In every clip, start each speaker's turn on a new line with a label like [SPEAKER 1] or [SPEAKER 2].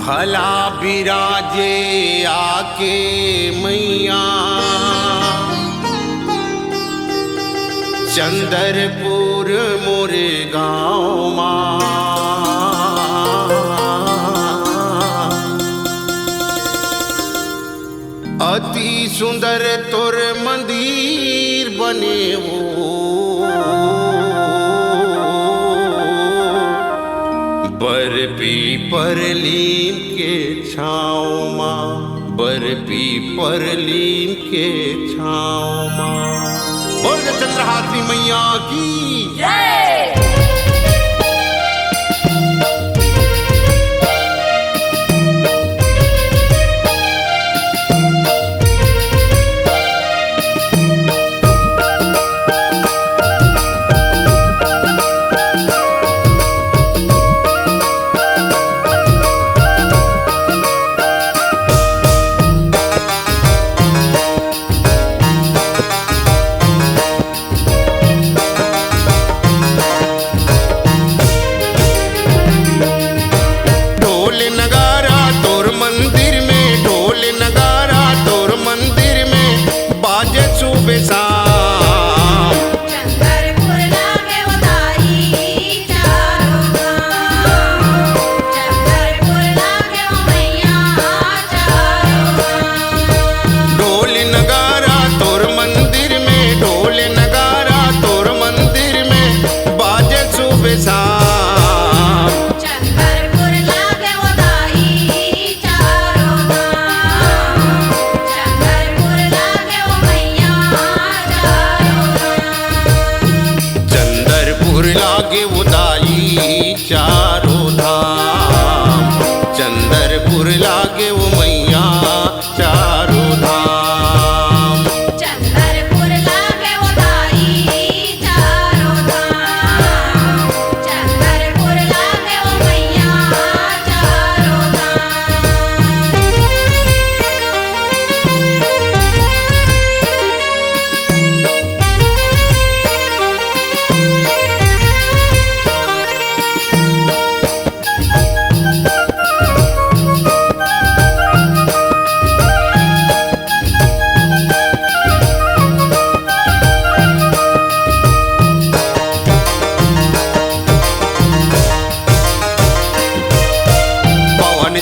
[SPEAKER 1] भला बिराजे आके मैया चंदरपुर मोरे गाँव माँ। अति सुंदर तोर मंदिर बने हो, बर लीम के छाँव माँ, बर पीपरलीम के छाँव माँ। बोल चंद्रहासी मैया की जय। लागे उदाई चारों धाम, चंदरपुर लागे वो मैया चारों धाम।
[SPEAKER 2] चंदरपुर लागे उदाई चारों धाम, चंदरपुर लागे वो मैया चारों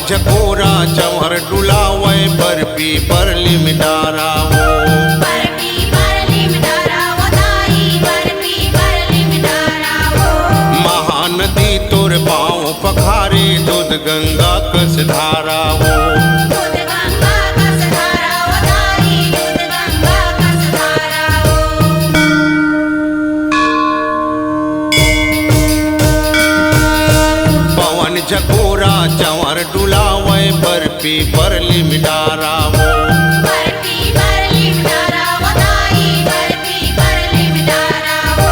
[SPEAKER 1] झकोरा चंवर डुलावे बर्फी परली मिटारा हो,
[SPEAKER 2] बर्फी परली मिटारा हो दाई, बर्फी परली मिटारा हो।
[SPEAKER 1] महानदी तोर पाँव पखारे दूध गंगा कस धारा हो,
[SPEAKER 2] दूध गंगा कस धारा हो दाई, दूध गंगा कस धारा हो।
[SPEAKER 1] पवन झकोरा चंवर डुलावे बर्फी परली मिटारा हो,
[SPEAKER 2] बर्फी परली मिटारा हो दाई, बर्फी परली मिटारा हो।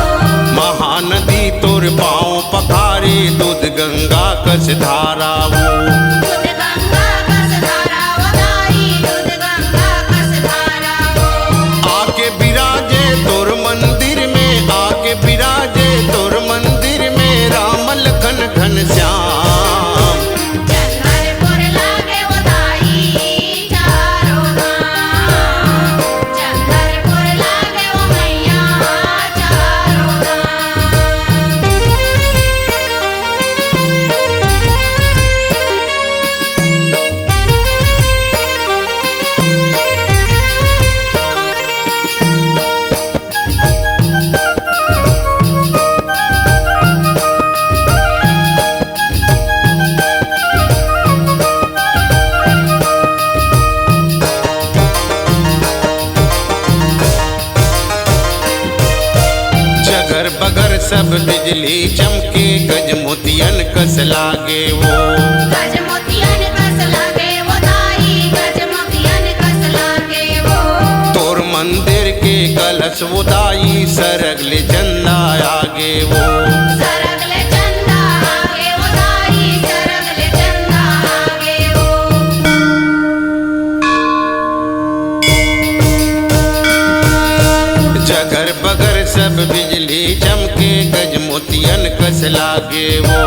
[SPEAKER 1] महानदी तोर पाँव पखारे दूध गंगा कस धारा हो,
[SPEAKER 2] दूध गंगा कस धारा हो दाई, दूध गंगा कस धारा हो।
[SPEAKER 1] आके बिराजे तोर मंदिर में, आके बिराजे तोर मंदिर में राम लखन घनश्याम।
[SPEAKER 2] चंदरपुर लागे उदाई चारों धाम, चंदरपुर लागे वो मैया चारों धाम।
[SPEAKER 1] जगर बगर सब बिजली चमके गज मोतियन कस लागे वो,
[SPEAKER 2] गज मोतियन कस लागे वो दाई, गज मोतियन कस लागे वो।
[SPEAKER 1] तोर मंदिर के कलश उदाई सरगले चंदा आगे वो,
[SPEAKER 2] सरगले चंदा आगे वो दाई, सरगले चंदा आगे वो।
[SPEAKER 1] जगर बगर सब बिजली चमके गज मोतियन कस लागे वो,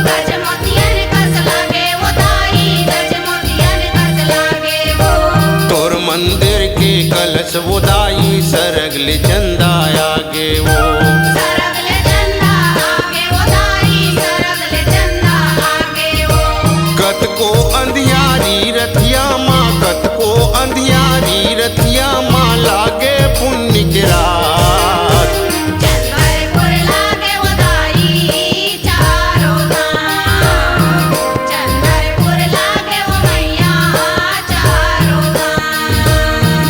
[SPEAKER 2] गज मोतियन कस लागे वो दाई,
[SPEAKER 1] कस उदाई सरगले चंदा आगे वो
[SPEAKER 2] सरगले चंदा आगे वो दाई सरगले चंदा आगे वो
[SPEAKER 1] कत को अंधियारी रथिया माँ कत को अंधियारी रथिया माँ लागे पुण्य की रात
[SPEAKER 2] चंदरपुर लागे वो दाई चारों धाम चंदरपुर लागे वो मैया चारों धाम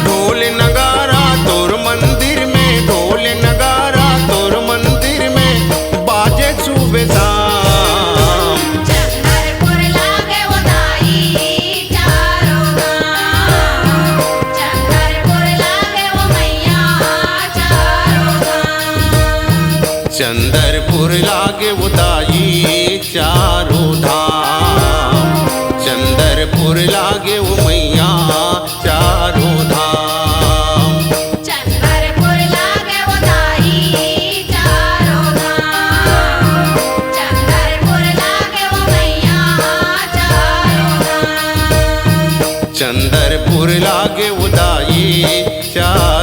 [SPEAKER 1] ढोल नगारा तोर मंदिर में ढोल नगारा तोर मंदिर में बाजे सुबह शाम
[SPEAKER 2] चंदरपुर लागे वो दाई चारों धाम चंदरपुर लागे वो मैया चारों धाम
[SPEAKER 1] चंदरपुर लागे उदाई चारों धाम चंदरपुर लागे वो मैया चारों धाम
[SPEAKER 2] चंदरपुर लागे वो दाई चारों धाम चंदरपुर लागे वो मैया चारों धाम
[SPEAKER 1] चंदरपुर लागे उदाई चारों